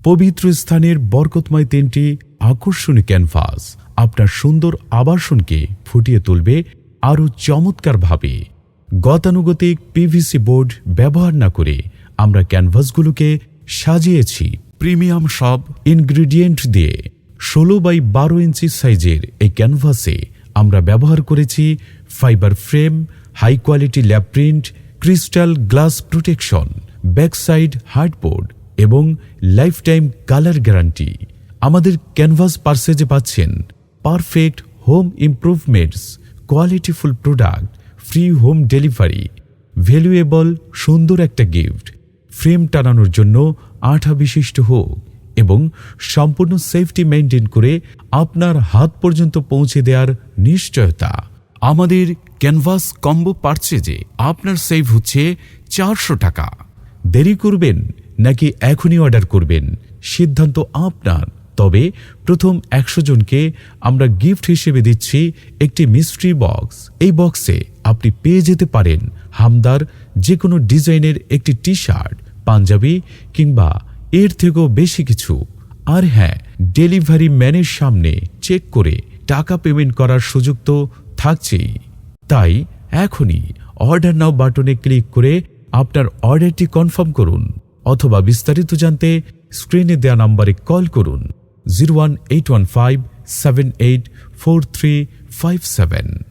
পবিত্র স্থানের বরকতময় 3টি আকর্ষণীয় ক্যানভাস আপনার সুন্দর আবাসনকে ফুটিয়ে তুলবে আরও চমৎকারভাবে। গতানুগতিক পিভিসি বোর্ড ব্যবহার না করে আমরা ক্যানভাসগুলোকে সাজিয়েছি প্রিমিয়াম সব ইনগ্রিডিয়েন্ট দিয়ে। 16x12 ইঞ্চি সাইজের এই ক্যানভাসে আমরা ব্যবহার করেছি fibre frame, high quality lab print, crystal glass protection, backside hardboard এবং লাইফ টাইম কালার গ্যারান্টি। আমাদের ক্যানভাস পার্সেজে পাচ্ছেন perfect home improvements, qualityful product, free home delivery, valuable সুন্দর একটা গিফট, ফ্রেম টানানোর জন্য আঠা বিশিষ্ট হোক এবং সম্পূর্ণ সেফটি মেনটেন করে আপনার হাত পর্যন্ত পৌঁছে দেওয়ার নিশ্চয়তা। আমাদের ক্যানভাস কম্বো পারচেজে আপনার সেভ হচ্ছে 400 টাকা। দেরি করবেন নাকি এখনই অর্ডার করবেন, সিদ্ধান্ত আপনার। তবে প্রথম 100 জনকে আমরা গিফট হিসেবে দিচ্ছি একটি মিস্ট্রি বক্স। এই বক্সে আপনি পেয়ে যেতে পারেন হামদার যে কোনো ডিজাইনের একটি টি শার্ট, পাঞ্জাবি কিংবা এর থেকেও বেশি কিছু। আর হ্যাঁ, ডেলিভারি ম্যানের সামনে চেক করে টাকা পেমেন্ট করার সুযোগ তো থাকছেই। তাই এখনই অর্ডার নাও বাটনে ক্লিক করে আপনার অর্ডারটি কনফার্ম করুন অথবা বিস্তারিত জানতে স্ক্রিনে দেওয়া নম্বরে কল করুন 01815784357।